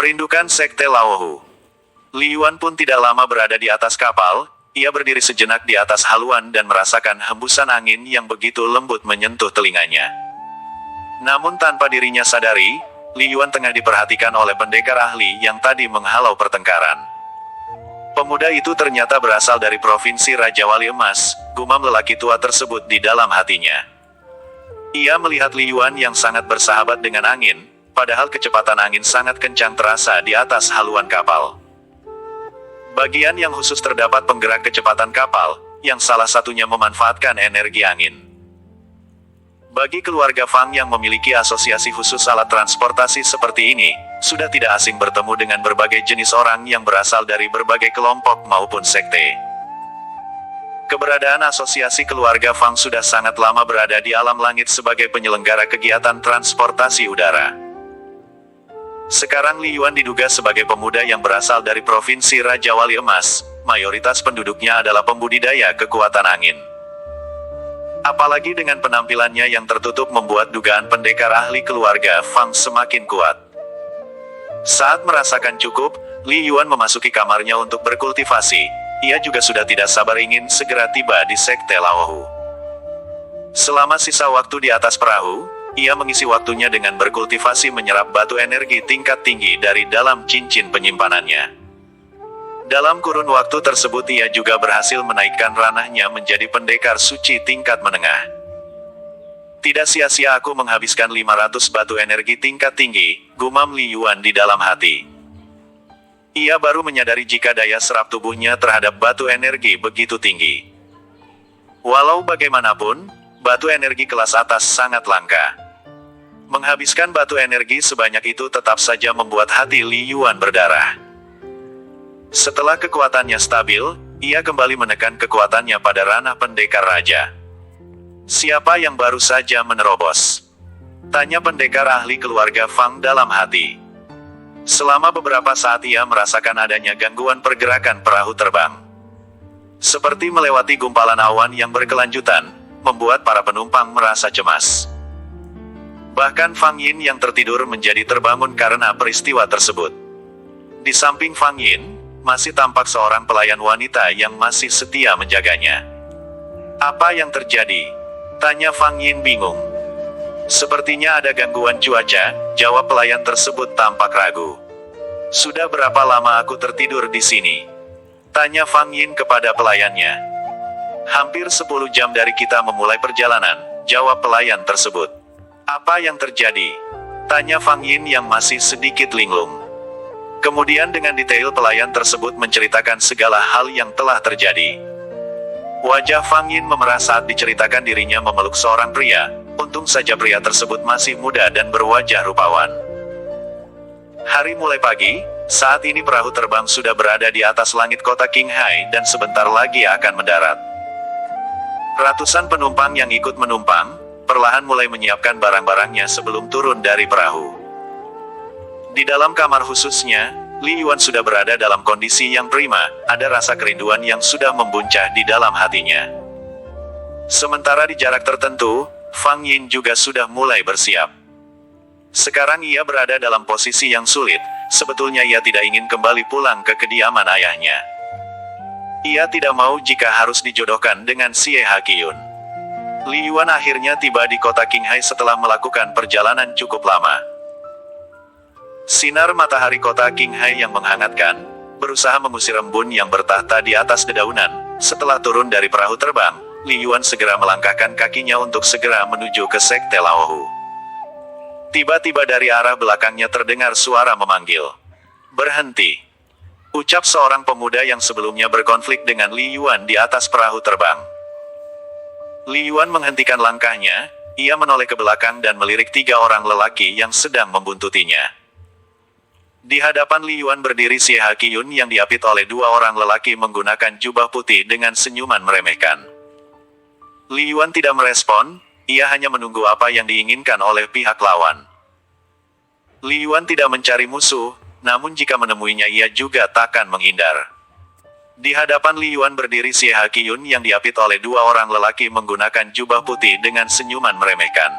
Merindukan Sekte Laohu. Li Yuan pun tidak lama berada di atas kapal, ia berdiri sejenak di atas haluan dan merasakan hembusan angin yang begitu lembut menyentuh telinganya. Namun tanpa dirinya sadari, Li Yuan tengah diperhatikan oleh pendekar ahli yang tadi menghalau pertengkaran. Pemuda itu ternyata berasal dari provinsi Raja Wali Emas, gumam lelaki tua tersebut di dalam hatinya. Ia melihat Li Yuan yang sangat bersahabat dengan angin, padahal kecepatan angin sangat kencang terasa di atas haluan kapal. Bagian yang khusus terdapat penggerak kecepatan kapal, yang salah satunya memanfaatkan energi angin. Bagi keluarga Fang yang memiliki asosiasi khusus alat transportasi seperti ini, sudah tidak asing bertemu dengan berbagai jenis orang yang berasal dari berbagai kelompok maupun sekte. Keberadaan asosiasi keluarga Fang sudah sangat lama berada di alam langit sebagai penyelenggara kegiatan transportasi udara. Sekarang Li Yuan diduga sebagai pemuda yang berasal dari provinsi Raja Wali Emas, mayoritas penduduknya adalah pembudidaya kekuatan angin. Apalagi dengan penampilannya yang tertutup membuat dugaan pendekar ahli keluarga Fang semakin kuat. Saat merasakan cukup, Li Yuan memasuki kamarnya untuk berkultivasi. Ia juga sudah tidak sabar ingin segera tiba di Sekte Laohu. Selama sisa waktu di atas perahu, ia mengisi waktunya dengan berkultivasi menyerap batu energi tingkat tinggi dari dalam cincin penyimpanannya. Dalam kurun waktu tersebut ia juga berhasil menaikkan ranahnya menjadi pendekar suci tingkat menengah. Tidak sia-sia aku menghabiskan 500 batu energi tingkat tinggi, gumam Li Yuan di dalam hati. Ia baru menyadari jika daya serap tubuhnya terhadap batu energi begitu tinggi. Walau bagaimanapun, batu energi kelas atas sangat langka. Menghabiskan batu energi sebanyak itu tetap saja membuat hati Li Yuan berdarah. Setelah kekuatannya stabil, ia kembali menekan kekuatannya pada ranah pendekar raja. Siapa yang baru saja menerobos? Tanya pendekar ahli keluarga Fang dalam hati. Selama beberapa saat ia merasakan adanya gangguan pergerakan perahu terbang. Seperti melewati gumpalan awan yang berkelanjutan, membuat para penumpang merasa cemas. Bahkan Fang Yin yang tertidur menjadi terbangun karena peristiwa tersebut. Di samping Fang Yin, masih tampak seorang pelayan wanita yang masih setia menjaganya. Apa yang terjadi? Tanya Fang Yin bingung. Sepertinya ada gangguan cuaca, jawab pelayan tersebut tampak ragu. Sudah berapa lama aku tertidur di sini? Tanya Fang Yin kepada pelayannya. Hampir 10 jam dari kita memulai perjalanan, jawab pelayan tersebut. Apa yang terjadi? Tanya Fang Yin yang masih sedikit linglung. Kemudian dengan detail pelayan tersebut menceritakan segala hal yang telah terjadi. Wajah Fang Yin memerah saat diceritakan dirinya memeluk seorang pria. Untung saja pria tersebut masih muda dan berwajah rupawan. Hari mulai pagi, saat ini perahu terbang sudah berada di atas langit kota Qinghai dan sebentar lagi akan mendarat. Ratusan penumpang yang ikut menumpang, perlahan mulai menyiapkan barang-barangnya sebelum turun dari perahu. Di dalam kamar khususnya, Li Yuan sudah berada dalam kondisi yang prima, ada rasa kerinduan yang sudah membuncah di dalam hatinya. Sementara di jarak tertentu, Fang Yin juga sudah mulai bersiap. Sekarang ia berada dalam posisi yang sulit, sebetulnya ia tidak ingin kembali pulang ke kediaman ayahnya. Ia tidak mau jika harus dijodohkan dengan Xie Hakyun. Li Yuan akhirnya tiba di kota Qinghai setelah melakukan perjalanan cukup lama. Sinar matahari kota Qinghai yang menghangatkan, berusaha mengusir embun yang bertahta di atas dedaunan. Setelah turun dari perahu terbang, Li Yuan segera melangkahkan kakinya untuk segera menuju ke Sekte Laohu. Tiba-tiba dari arah belakangnya terdengar suara memanggil. Berhenti! Ucap seorang pemuda yang sebelumnya berkonflik dengan Li Yuan di atas perahu terbang. Li Yuan menghentikan langkahnya, ia menoleh ke belakang dan melirik 3 orang lelaki yang sedang membuntutinya. Di hadapan Li Yuan berdiri Xie Hakyun yang diapit oleh 2 orang lelaki menggunakan jubah putih dengan senyuman meremehkan. Li Yuan tidak merespon, ia hanya menunggu apa yang diinginkan oleh pihak lawan. Li Yuan tidak mencari musuh, namun jika menemuinya ia juga takkan menghindar. Di hadapan Li Yuan berdiri Xie Hakyun yang diapit oleh 2 orang lelaki menggunakan jubah putih dengan senyuman meremehkan.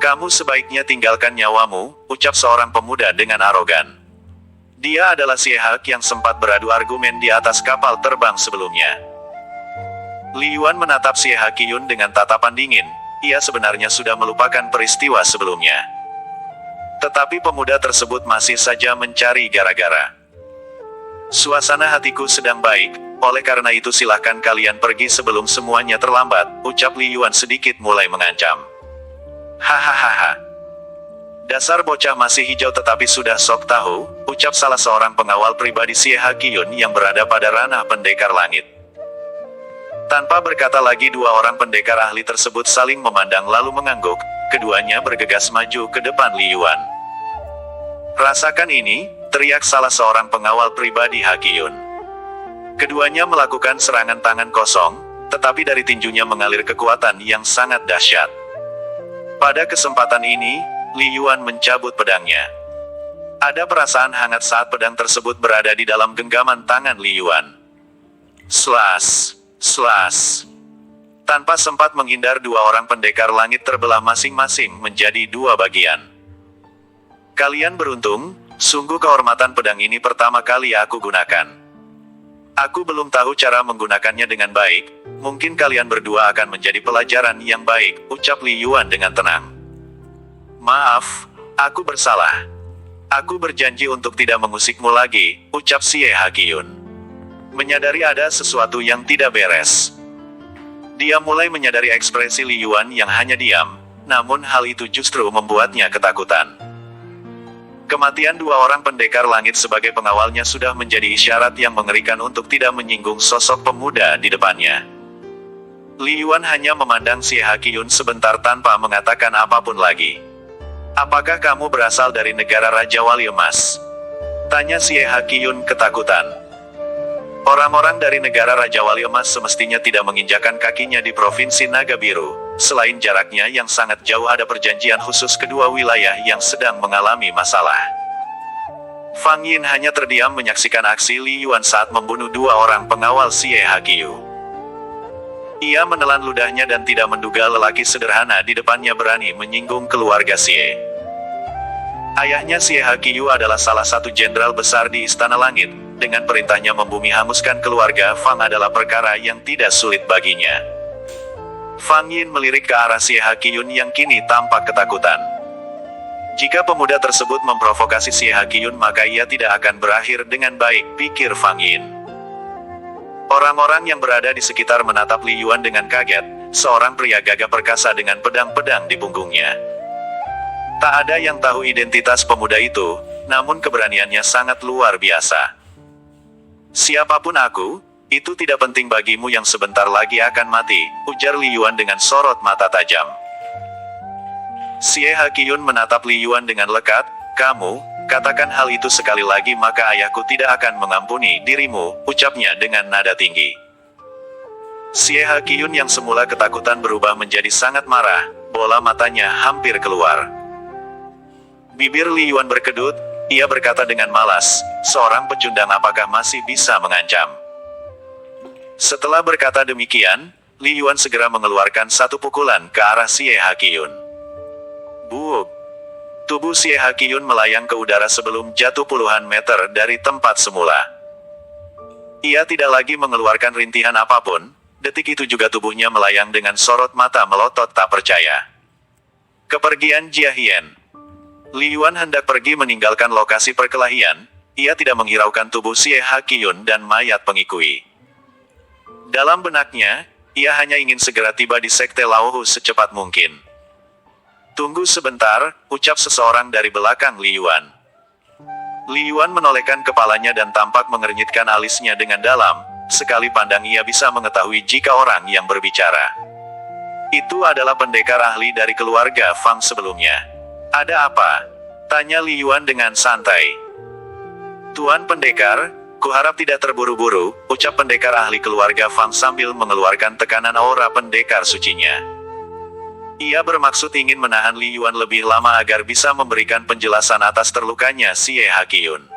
Kamu sebaiknya tinggalkan nyawamu, ucap seorang pemuda dengan arogan. Dia adalah Xie Hak yang sempat beradu argumen di atas kapal terbang sebelumnya. Li Yuan menatap Xie Hakyun dengan tatapan dingin. Ia sebenarnya sudah melupakan peristiwa sebelumnya. Tetapi pemuda tersebut masih saja mencari gara-gara. Suasana hatiku sedang baik, oleh karena itu silahkan kalian pergi sebelum semuanya terlambat, ucap Li Yuan sedikit mulai mengancam. Hahaha. Dasar bocah masih hijau tetapi sudah sok tahu, ucap salah seorang pengawal pribadi Xie Hakyun yang berada pada ranah pendekar langit. Tanpa berkata lagi dua orang pendekar ahli tersebut saling memandang lalu mengangguk, keduanya bergegas maju ke depan Li Yuan. Rasakan ini, teriak salah seorang pengawal pribadi Hakyun. Keduanya melakukan serangan tangan kosong, tetapi dari tinjunya mengalir kekuatan yang sangat dahsyat. Pada kesempatan ini, Li Yuan mencabut pedangnya. Ada perasaan hangat saat pedang tersebut berada di dalam genggaman tangan Li Yuan. Slash. Slash. Tanpa sempat menghindar dua orang pendekar langit terbelah masing-masing menjadi dua bagian. Kalian beruntung, sungguh kehormatan pedang ini pertama kali aku gunakan. Aku belum tahu cara menggunakannya dengan baik, mungkin kalian berdua akan menjadi pelajaran yang baik, ucap Li Yuan dengan tenang. Maaf, aku bersalah. Aku berjanji untuk tidak mengusikmu lagi, ucap Xie Hakyun. Menyadari ada sesuatu yang tidak beres. Dia mulai menyadari ekspresi Li Yuan yang hanya diam, namun hal itu justru membuatnya ketakutan. Kematian dua orang pendekar langit sebagai pengawalnya sudah menjadi isyarat yang mengerikan untuk tidak menyinggung sosok pemuda di depannya. Li Yuan hanya memandang Xie Hakyun sebentar tanpa mengatakan apapun lagi. Apakah kamu berasal dari negara Raja Wali Emas? Tanya Xie Hakyun ketakutan. Orang-orang dari negara Raja Wali Emas semestinya tidak menginjakan kakinya di Provinsi Naga Biru. Selain jaraknya yang sangat jauh ada perjanjian khusus kedua wilayah yang sedang mengalami masalah. Fang Yin hanya terdiam menyaksikan aksi Li Yuan saat membunuh dua orang pengawal Xie Hakyun. Ia menelan ludahnya dan tidak menduga lelaki sederhana di depannya berani menyinggung keluarga Xie. Ayahnya Xie Hakyun adalah salah satu jenderal besar di Istana Langit. Dengan perintahnya membumi hanguskan keluarga Fang adalah perkara yang tidak sulit baginya. Fang Yin melirik ke arah Xie Hakyun yang kini tampak ketakutan. Jika pemuda tersebut memprovokasi Xie Hakyun maka ia tidak akan berakhir dengan baik, pikir Fang Yin. Orang-orang yang berada di sekitar menatap Li Yuan dengan kaget, seorang pria gagah perkasa dengan pedang-pedang di punggungnya. Tak ada yang tahu identitas pemuda itu, namun keberaniannya sangat luar biasa. Siapapun aku, itu tidak penting bagimu yang sebentar lagi akan mati, ujar Li Yuan dengan sorot mata tajam. Xie Hakyun menatap Li Yuan dengan lekat, kamu, katakan hal itu sekali lagi maka ayahku tidak akan mengampuni dirimu, ucapnya dengan nada tinggi. Xie Hakyun yang semula ketakutan berubah menjadi sangat marah, bola matanya hampir keluar. Bibir Li Yuan berkedut. Ia berkata dengan malas, seorang pecundang apakah masih bisa mengancam? Setelah berkata demikian, Li Yuan segera mengeluarkan satu pukulan ke arah Xie Hakyun. Buuk! Tubuh Xie Hakyun melayang ke udara sebelum jatuh puluhan meter dari tempat semula. Ia tidak lagi mengeluarkan rintihan apapun, detik itu juga tubuhnya melayang dengan sorot mata melotot tak percaya. Kepergian Jia Hien. Li Yuan hendak pergi meninggalkan lokasi perkelahian, ia tidak menghiraukan tubuh Xie Hakyun dan mayat pengikui. Dalam benaknya, ia hanya ingin segera tiba di Sekte Laohu secepat mungkin. Tunggu sebentar, ucap seseorang dari belakang Li Yuan. Li Yuan menolehkan kepalanya dan tampak mengernyitkan alisnya dengan dalam, sekali pandang ia bisa mengetahui jika orang yang berbicara itu adalah pendekar ahli dari keluarga Fang sebelumnya. Ada apa? Tanya Li Yuan dengan santai. Tuan pendekar, kuharap tidak terburu-buru, ucap pendekar ahli keluarga Fang sambil mengeluarkan tekanan aura pendekar sucinya. Ia bermaksud ingin menahan Li Yuan lebih lama agar bisa memberikan penjelasan atas terlukanya Xie Hakyun.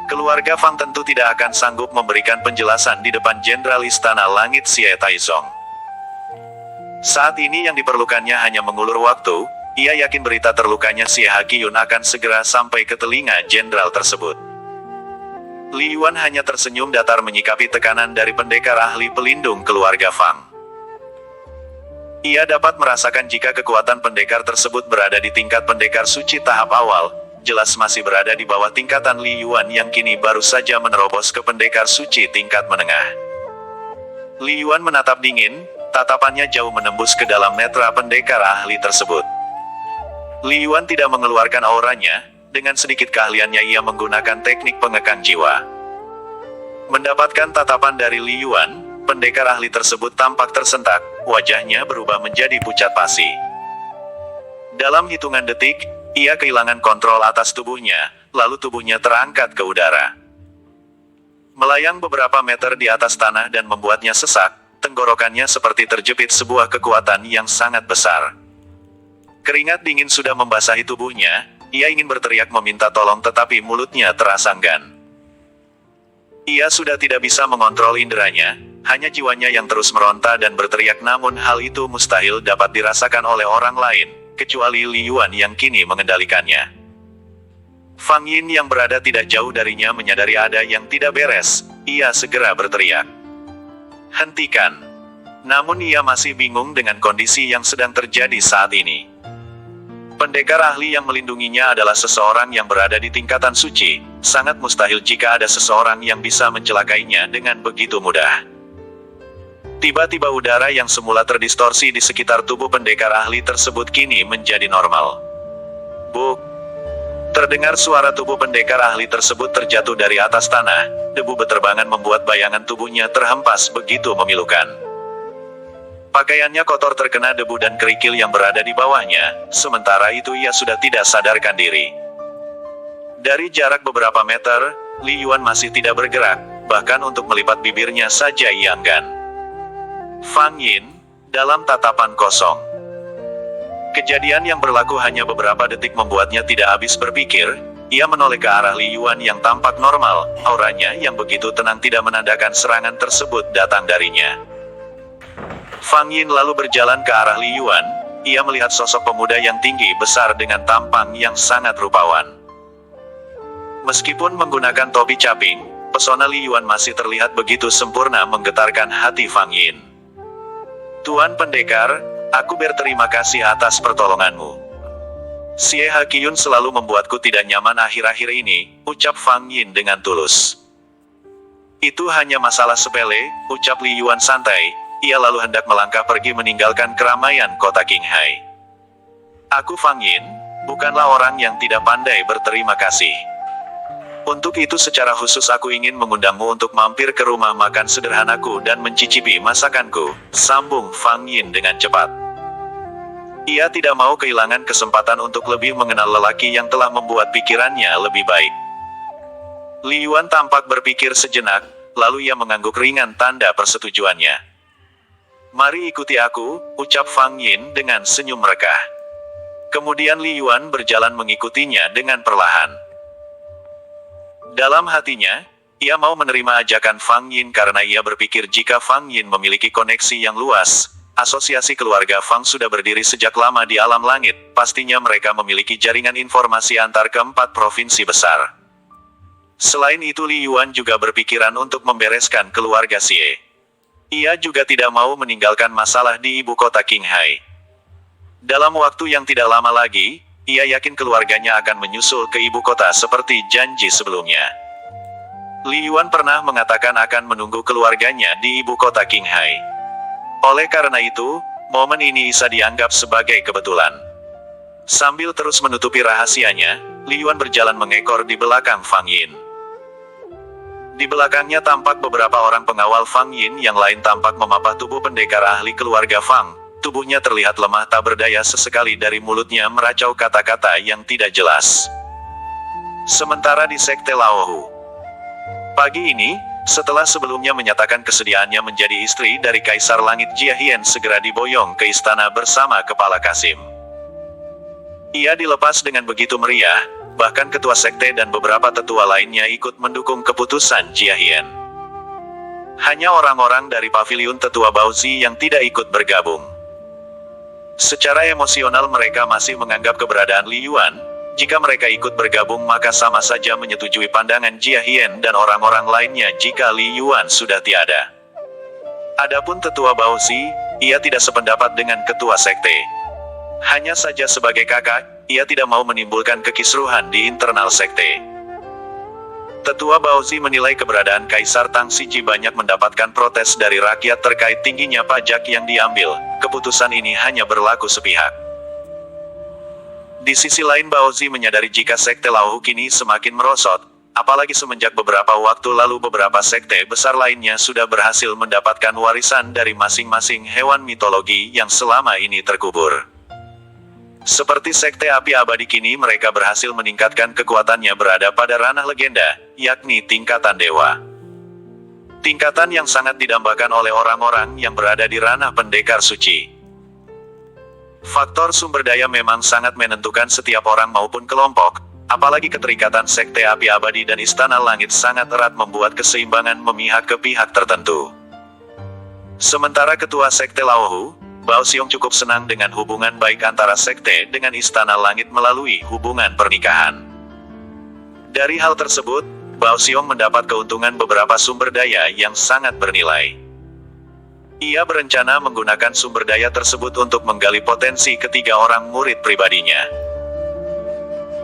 Keluarga Fang tentu tidak akan sanggup memberikan penjelasan di depan Jenderal Istana Langit Xie Taizong. Saat ini yang diperlukannya hanya mengulur waktu. Ia yakin berita terlukanya Xie Hakyun akan segera sampai ke telinga jenderal tersebut. Li Yuan hanya tersenyum datar menyikapi tekanan dari pendekar ahli pelindung keluarga Fang. Ia dapat merasakan jika kekuatan pendekar tersebut berada di tingkat pendekar suci tahap awal, jelas masih berada di bawah tingkatan Li Yuan yang kini baru saja menerobos ke pendekar suci tingkat menengah. Li Yuan menatap dingin, tatapannya jauh menembus ke dalam netra pendekar ahli tersebut. Li Yuan tidak mengeluarkan auranya, dengan sedikit keahliannya ia menggunakan teknik pengekang jiwa. Mendapatkan tatapan dari Li Yuan, pendekar ahli tersebut tampak tersentak, wajahnya berubah menjadi pucat pasi. Dalam hitungan detik, ia kehilangan kontrol atas tubuhnya, lalu tubuhnya terangkat ke udara. Melayang beberapa meter di atas tanah dan membuatnya sesak, tenggorokannya seperti terjepit sebuah kekuatan yang sangat besar. Keringat dingin sudah membasahi tubuhnya, ia ingin berteriak meminta tolong tetapi mulutnya terasa enggan. Ia sudah tidak bisa mengontrol inderanya, hanya jiwanya yang terus meronta dan berteriak namun hal itu mustahil dapat dirasakan oleh orang lain, kecuali Li Yuan yang kini mengendalikannya. Fang Yin yang berada tidak jauh darinya menyadari ada yang tidak beres, ia segera berteriak. Hentikan! Namun ia masih bingung dengan kondisi yang sedang terjadi saat ini. Pendekar ahli yang melindunginya adalah seseorang yang berada di tingkatan suci, sangat mustahil jika ada seseorang yang bisa mencelakainya dengan begitu mudah. Tiba-tiba udara yang semula terdistorsi di sekitar tubuh pendekar ahli tersebut kini menjadi normal. Buk! Terdengar suara tubuh pendekar ahli tersebut terjatuh dari atas tanah, debu beterbangan membuat bayangan tubuhnya terhempas begitu memilukan. Pakaiannya kotor terkena debu dan kerikil yang berada di bawahnya, sementara itu ia sudah tidak sadarkan diri. Dari jarak beberapa meter, Li Yuan masih tidak bergerak, bahkan untuk melipat bibirnya saja ia enggan. Fang Yin, dalam tatapan kosong. Kejadian yang berlaku hanya beberapa detik membuatnya tidak habis berpikir, ia menoleh ke arah Li Yuan yang tampak normal, auranya yang begitu tenang tidak menandakan serangan tersebut datang darinya. Fang Yin lalu berjalan ke arah Li Yuan, ia melihat sosok pemuda yang tinggi besar dengan tampang yang sangat rupawan. Meskipun menggunakan topi caping, pesona Li Yuan masih terlihat begitu sempurna menggetarkan hati Fang Yin. Tuan Pendekar, aku berterima kasih atas pertolonganmu. Xie Hakyun selalu membuatku tidak nyaman akhir-akhir ini, ucap Fang Yin dengan tulus. Itu hanya masalah sepele, ucap Li Yuan santai. Ia lalu hendak melangkah pergi meninggalkan keramaian kota Qinghai. Aku Fang Yin, bukanlah orang yang tidak pandai berterima kasih. Untuk itu secara khusus aku ingin mengundangmu untuk mampir ke rumah makan sederhanaku dan mencicipi masakanku, sambung Fang Yin dengan cepat. Ia tidak mau kehilangan kesempatan untuk lebih mengenal lelaki yang telah membuat pikirannya lebih baik. Li Yuan tampak berpikir sejenak, lalu ia mengangguk ringan tanda persetujuannya. Mari ikuti aku, ucap Fang Yin dengan senyum merekah. Kemudian Li Yuan berjalan mengikutinya dengan perlahan. Dalam hatinya, ia mau menerima ajakan Fang Yin karena ia berpikir jika Fang Yin memiliki koneksi yang luas, asosiasi keluarga Fang sudah berdiri sejak lama di alam langit, pastinya mereka memiliki jaringan informasi antar keempat provinsi besar. Selain itu Li Yuan juga berpikiran untuk membereskan keluarga Xie. Ia juga tidak mau meninggalkan masalah di ibu kota Qinghai. Dalam waktu yang tidak lama lagi, ia yakin keluarganya akan menyusul ke ibu kota seperti janji sebelumnya. Li Yuan pernah mengatakan akan menunggu keluarganya di ibu kota Qinghai. Oleh karena itu, momen ini bisa dianggap sebagai kebetulan. Sambil terus menutupi rahasianya, Li Yuan berjalan mengekor di belakang Fang Yin. Di belakangnya tampak beberapa orang pengawal Fang Yin yang lain tampak memapah tubuh pendekar ahli keluarga Fang. Tubuhnya terlihat lemah tak berdaya sesekali dari mulutnya meracau kata-kata yang tidak jelas. Sementara di Sekte Laohu. Pagi ini, setelah sebelumnya menyatakan kesediaannya menjadi istri dari Kaisar Langit Jia Hian segera diboyong ke istana bersama Kepala Kasim. Ia dilepas dengan begitu meriah. Bahkan ketua sekte dan beberapa tetua lainnya ikut mendukung keputusan Jia Hian. Hanya orang-orang dari paviliun tetua Baozi yang tidak ikut bergabung. Secara emosional mereka masih menganggap keberadaan Li Yuan. Jika mereka ikut bergabung maka sama saja menyetujui pandangan Jia Hien dan orang-orang lainnya jika Li Yuan sudah tiada. Adapun tetua Baozi, ia tidak sependapat dengan ketua sekte. Hanya saja sebagai kakak, ia tidak mau menimbulkan kekisruhan di internal sekte. Tetua Baozi menilai keberadaan Kaisar Tang Siji banyak mendapatkan protes dari rakyat terkait tingginya pajak yang diambil. Keputusan ini hanya berlaku sepihak. Di sisi lain Baozi menyadari jika sekte Laohu kini semakin merosot, apalagi semenjak beberapa waktu lalu beberapa sekte besar lainnya sudah berhasil mendapatkan warisan dari masing-masing hewan mitologi yang selama ini terkubur. Seperti sekte api abadi kini mereka berhasil meningkatkan kekuatannya berada pada ranah legenda, yakni tingkatan dewa. Tingkatan yang sangat didambakan oleh orang-orang yang berada di ranah pendekar suci. Faktor sumber daya memang sangat menentukan setiap orang maupun kelompok, apalagi keterikatan sekte api abadi dan istana langit sangat erat membuat keseimbangan memihak ke pihak tertentu. Sementara ketua sekte Laohu, Bao Xiong cukup senang dengan hubungan baik antara sekte dengan istana langit melalui hubungan pernikahan. Dari hal tersebut, Bao Xiong mendapat keuntungan beberapa sumber daya yang sangat bernilai. Ia berencana menggunakan sumber daya tersebut untuk menggali potensi ketiga orang murid pribadinya.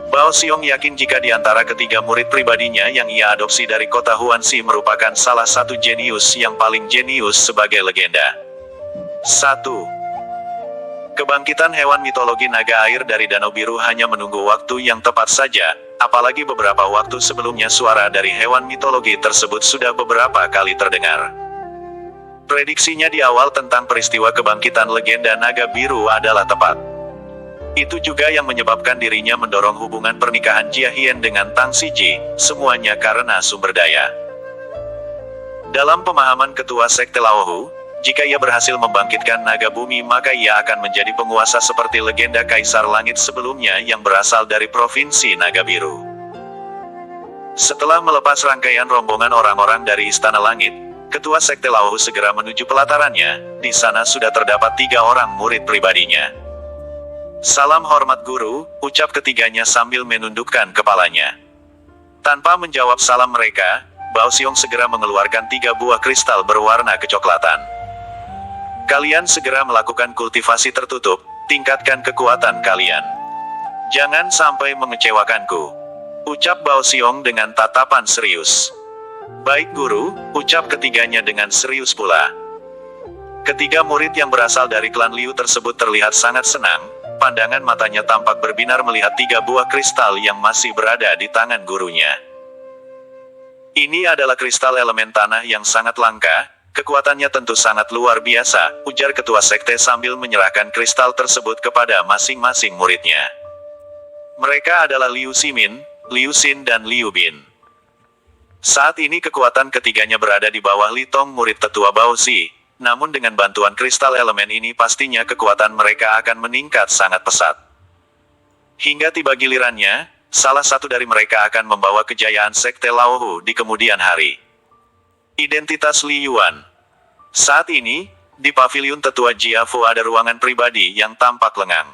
Bao Xiong yakin jika di antara ketiga murid pribadinya yang ia adopsi dari kota Huanxi merupakan salah satu jenius yang paling jenius sebagai legenda. 1. Kebangkitan hewan mitologi naga air dari Danau Biru hanya menunggu waktu yang tepat saja, apalagi beberapa waktu sebelumnya suara dari hewan mitologi tersebut sudah beberapa kali terdengar. Prediksinya di awal tentang peristiwa kebangkitan legenda naga biru adalah tepat. Itu juga yang menyebabkan dirinya mendorong hubungan pernikahan Jia Hien dengan Tang Siji, semuanya karena sumber daya. Dalam pemahaman ketua sekte Laohu, jika ia berhasil membangkitkan naga bumi maka ia akan menjadi penguasa seperti legenda Kaisar Langit sebelumnya yang berasal dari provinsi Naga Biru. Setelah melepas rangkaian rombongan orang-orang dari Istana Langit, ketua sekte Laohu segera menuju pelatarannya. Di sana sudah terdapat 3 orang murid pribadinya. Salam hormat guru, ucap ketiganya sambil menundukkan kepalanya. Tanpa menjawab salam mereka, Bao Xiong segera mengeluarkan 3 buah kristal berwarna kecoklatan. Kalian segera melakukan kultivasi tertutup, tingkatkan kekuatan kalian. Jangan sampai mengecewakanku, ucap Bao Xiong dengan tatapan serius. Baik guru, ucap ketiganya dengan serius pula. Ketiga murid yang berasal dari klan Liu tersebut terlihat sangat senang, pandangan matanya tampak berbinar melihat 3 buah kristal yang masih berada di tangan gurunya. Ini adalah kristal elemen tanah yang sangat langka, kekuatannya tentu sangat luar biasa, ujar ketua sekte sambil menyerahkan kristal tersebut kepada masing-masing muridnya. Mereka adalah Liu Ximin, Liu Xin dan Liu Bin. Saat ini kekuatan ketiganya berada di bawah Li Tong murid tetua Baozi, namun dengan bantuan kristal elemen ini pastinya kekuatan mereka akan meningkat sangat pesat. Hingga tiba gilirannya, salah satu dari mereka akan membawa kejayaan sekte Laohu di kemudian hari. Identitas Li Yuan. Saat ini, di paviliun tetua Jiafu ada ruangan pribadi yang tampak lengang.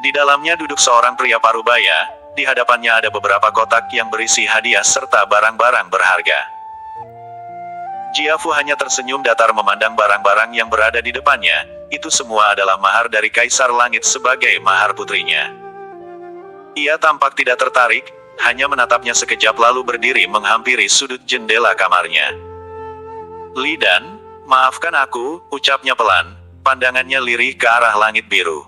Di dalamnya duduk seorang pria parubaya. Di hadapannya ada beberapa kotak yang berisi hadiah serta barang-barang berharga. Jiafu hanya tersenyum datar memandang barang-barang yang berada di depannya, itu semua adalah mahar dari Kaisar Langit sebagai mahar putrinya. Ia tampak tidak tertarik, hanya menatapnya sekejap lalu berdiri menghampiri sudut jendela kamarnya. Li Dan, maafkan aku, ucapnya pelan, pandangannya lirih ke arah langit biru.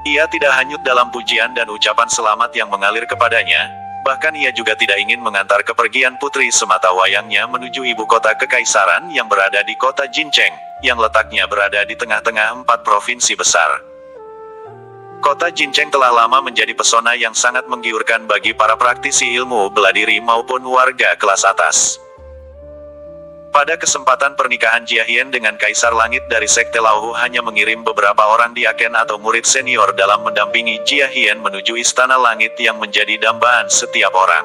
Ia tidak hanyut dalam pujian dan ucapan selamat yang mengalir kepadanya, bahkan ia juga tidak ingin mengantar kepergian putri semata wayangnya menuju ibu kota kekaisaran yang berada di kota Jincheng, yang letaknya berada di tengah-tengah 4 provinsi besar. Kota Jincheng telah lama menjadi pesona yang sangat menggiurkan bagi para praktisi ilmu bela diri maupun warga kelas atas. Pada kesempatan pernikahan Jia Hien dengan Kaisar Langit dari Sekte Laohu hanya mengirim beberapa orang diaken atau murid senior dalam mendampingi Jia Hien menuju Istana Langit yang menjadi dambaan setiap orang.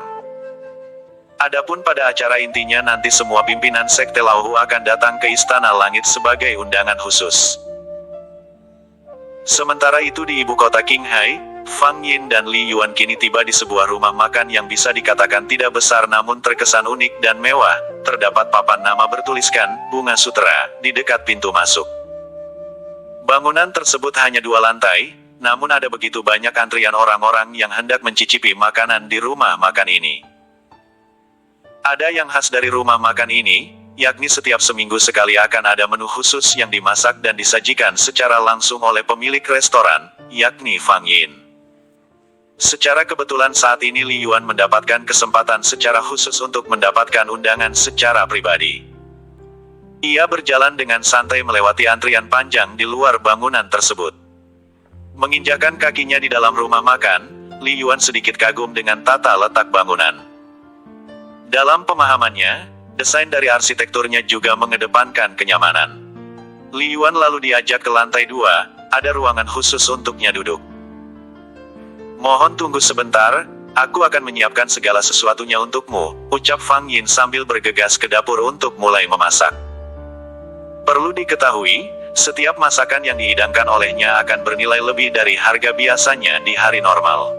Adapun pada acara intinya nanti semua pimpinan Sekte Laohu akan datang ke Istana Langit sebagai undangan khusus. Sementara itu di ibu kota Qinghai, Fang Yin dan Li Yuan kini tiba di sebuah rumah makan yang bisa dikatakan tidak besar namun terkesan unik dan mewah. Terdapat papan nama bertuliskan, Bunga Sutera, di dekat pintu masuk. Bangunan tersebut hanya 2 lantai, namun ada begitu banyak antrian orang-orang yang hendak mencicipi makanan di rumah makan ini. Ada yang khas dari rumah makan ini, yakni setiap seminggu sekali akan ada menu khusus yang dimasak dan disajikan secara langsung oleh pemilik restoran, yakni Fang Yin. Secara kebetulan saat ini Li Yuan mendapatkan kesempatan secara khusus untuk mendapatkan undangan secara pribadi. Ia berjalan dengan santai melewati antrian panjang di luar bangunan tersebut. Menginjakan kakinya di dalam rumah makan, Li Yuan sedikit kagum dengan tata letak bangunan. Dalam pemahamannya, desain dari arsitekturnya juga mengedepankan kenyamanan. Li Yuan lalu diajak ke lantai 2, ada ruangan khusus untuknya duduk. "Mohon tunggu sebentar, aku akan menyiapkan segala sesuatunya untukmu," ucap Fang Yin sambil bergegas ke dapur untuk mulai memasak. Perlu diketahui, setiap masakan yang dihidangkan olehnya akan bernilai lebih dari harga biasanya di hari normal.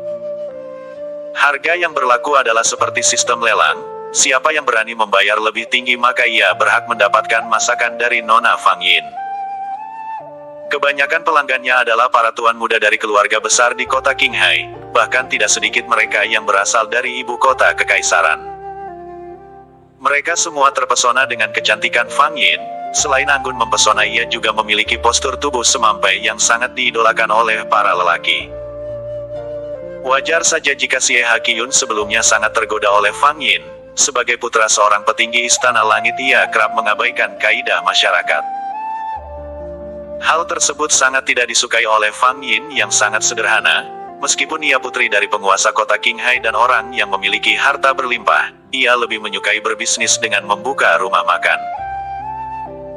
Harga yang berlaku adalah seperti sistem lelang, siapa yang berani membayar lebih tinggi maka ia berhak mendapatkan masakan dari Nona Fang Yin. Kebanyakan pelanggannya adalah para tuan muda dari keluarga besar di kota Qinghai, bahkan tidak sedikit mereka yang berasal dari ibu kota kekaisaran. Mereka semua terpesona dengan kecantikan Fang Yin, selain anggun mempesona ia juga memiliki postur tubuh semampai yang sangat diidolakan oleh para lelaki. Wajar saja jika Xie Hakyun sebelumnya sangat tergoda oleh Fang Yin, sebagai putra seorang petinggi istana langit ia kerap mengabaikan kaidah masyarakat. Hal tersebut sangat tidak disukai oleh Fang Yin yang sangat sederhana, meskipun ia putri dari penguasa kota Qinghai dan orang yang memiliki harta berlimpah, ia lebih menyukai berbisnis dengan membuka rumah makan.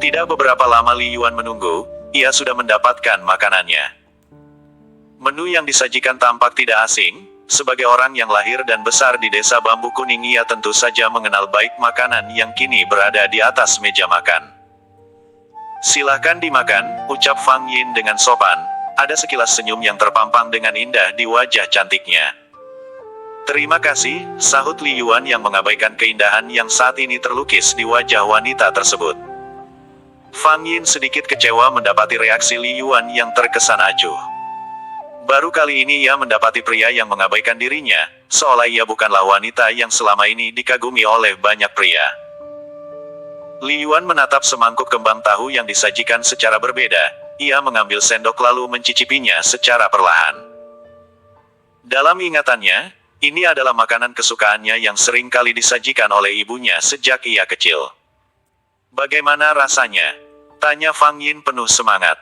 Tidak beberapa lama Li Yuan menunggu, ia sudah mendapatkan makanannya. Menu yang disajikan tampak tidak asing, sebagai orang yang lahir dan besar di desa Bambu Kuning ia tentu saja mengenal baik makanan yang kini berada di atas meja makan. "Silahkan dimakan," ucap Fang Yin dengan sopan, ada sekilas senyum yang terpampang dengan indah di wajah cantiknya. "Terima kasih," sahut Li Yuan yang mengabaikan keindahan yang saat ini terlukis di wajah wanita tersebut. Fang Yin sedikit kecewa mendapati reaksi Li Yuan yang terkesan acuh. Baru kali ini ia mendapati pria yang mengabaikan dirinya, seolah ia bukanlah wanita yang selama ini dikagumi oleh banyak pria. Li Yuan menatap semangkuk kembang tahu yang disajikan secara berbeda, ia mengambil sendok lalu mencicipinya secara perlahan. Dalam ingatannya, ini adalah makanan kesukaannya yang sering kali disajikan oleh ibunya sejak ia kecil. "Bagaimana rasanya?" tanya Fang Yin penuh semangat.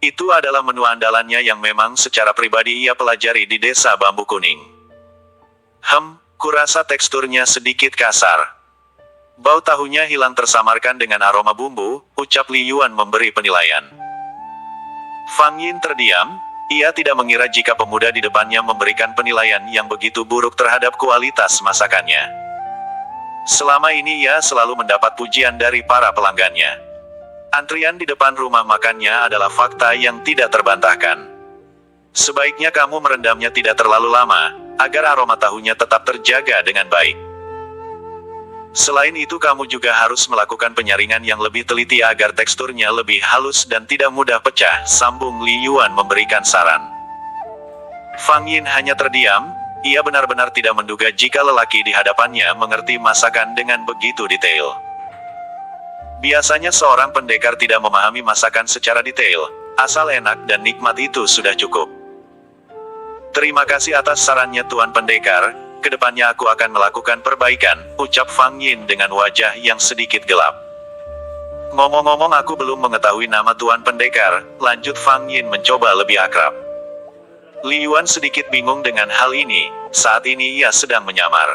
Itu adalah menu andalannya yang memang secara pribadi ia pelajari di desa Bambu Kuning. Kurasa teksturnya sedikit kasar. Bau tahunya hilang tersamarkan dengan aroma bumbu, ucap Li Yuan memberi penilaian. Fang Yin terdiam, ia tidak mengira jika pemuda di depannya memberikan penilaian yang begitu buruk terhadap kualitas masakannya. Selama ini ia selalu mendapat pujian dari para pelanggannya. Antrian di depan rumah makannya adalah fakta yang tidak terbantahkan. Sebaiknya kamu merendamnya tidak terlalu lama, agar aroma tahunya tetap terjaga dengan baik. Selain itu kamu juga harus melakukan penyaringan yang lebih teliti agar teksturnya lebih halus dan tidak mudah pecah, sambung Li Yuan memberikan saran. Fang Yin hanya terdiam, ia benar-benar tidak menduga jika lelaki di hadapannya mengerti masakan dengan begitu detail. Biasanya seorang pendekar tidak memahami masakan secara detail, asal enak dan nikmat itu sudah cukup. "Terima kasih atas sarannya Tuan Pendekar, kedepannya aku akan melakukan perbaikan," ucap Fang Yin dengan wajah yang sedikit gelap. "Ngomong-ngomong aku belum mengetahui nama Tuan Pendekar," lanjut Fang Yin mencoba lebih akrab. Li Yuan sedikit bingung dengan hal ini, saat ini ia sedang menyamar.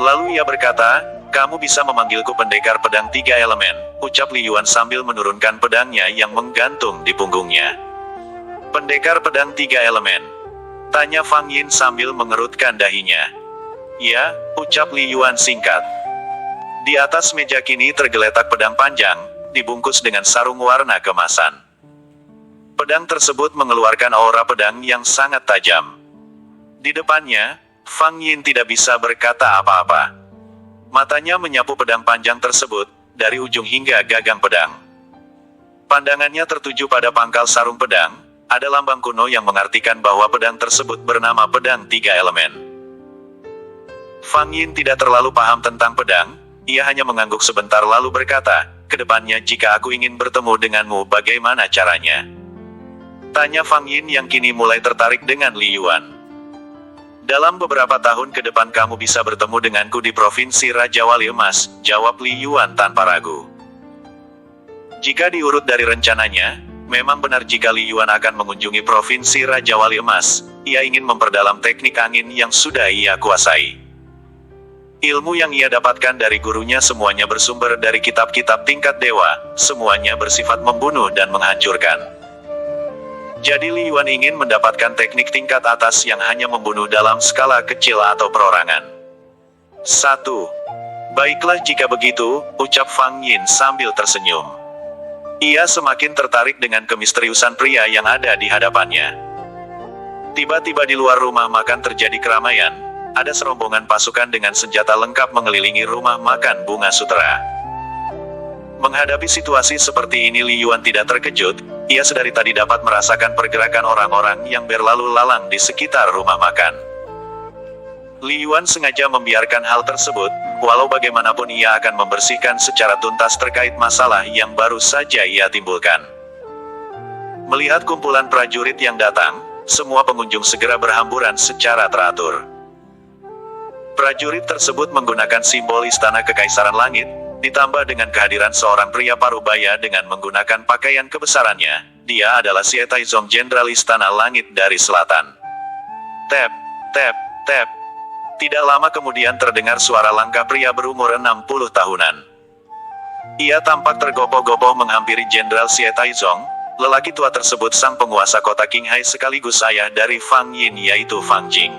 Lalu ia berkata, "Kamu bisa memanggilku Pendekar Pedang 3 Elemen," ucap Li Yuan sambil menurunkan pedangnya yang menggantung di punggungnya. "Pendekar Pedang 3 Elemen?" tanya Fang Yin sambil mengerutkan dahinya. "Ya," ucap Li Yuan singkat. Di atas meja kini tergeletak pedang panjang, dibungkus dengan sarung warna kemasan. Pedang tersebut mengeluarkan aura pedang yang sangat tajam. Di depannya, Fang Yin tidak bisa berkata apa-apa. Matanya menyapu pedang panjang tersebut, dari ujung hingga gagang pedang. Pandangannya tertuju pada pangkal sarung pedang, ada lambang kuno yang mengartikan bahwa pedang tersebut bernama pedang 3 elemen. Fang Yin tidak terlalu paham tentang pedang, ia hanya mengangguk sebentar lalu berkata, "Kedepannya jika aku ingin bertemu denganmu bagaimana caranya?" Tanya Fang Yin yang kini mulai tertarik dengan Li Yuan. "Dalam beberapa tahun ke depan kamu bisa bertemu denganku di Provinsi Raja Wali Emas," jawab Li Yuan tanpa ragu. Jika diurut dari rencananya, memang benar jika Li Yuan akan mengunjungi Provinsi Raja Wali Emas, ia ingin memperdalam teknik angin yang sudah ia kuasai. Ilmu yang ia dapatkan dari gurunya semuanya bersumber dari kitab-kitab tingkat dewa, semuanya bersifat membunuh dan menghancurkan. Jadi Li Yuan ingin mendapatkan teknik tingkat atas yang hanya membunuh dalam skala kecil atau perorangan. 1. Baiklah jika begitu, ucap Fang Yin sambil tersenyum. Ia semakin tertarik dengan kemisteriusan pria yang ada di hadapannya. Tiba-tiba di luar rumah makan terjadi keramaian, ada serombongan pasukan dengan senjata lengkap mengelilingi rumah makan Bunga Sutera. Menghadapi situasi seperti ini Li Yuan tidak terkejut, ia sedari tadi dapat merasakan pergerakan orang-orang yang berlalu lalang di sekitar rumah makan. Li Yuan sengaja membiarkan hal tersebut, walau bagaimanapun ia akan membersihkan secara tuntas terkait masalah yang baru saja ia timbulkan. Melihat kumpulan prajurit yang datang, semua pengunjung segera berhamburan secara teratur. Prajurit tersebut menggunakan simbol Istana Kekaisaran Langit, ditambah dengan kehadiran seorang pria parubaya dengan menggunakan pakaian kebesarannya. Dia adalah Xie Taizong, Jenderal Istana Langit dari Selatan. Tap, tap, tap. Tidak lama kemudian terdengar suara langkah pria berumur 60 tahunan. Ia tampak tergopoh-gopoh menghampiri Jenderal Xie Taizong. Lelaki tua tersebut sang penguasa kota Qinghai sekaligus ayah dari Fang Yin yaitu Fang Jing.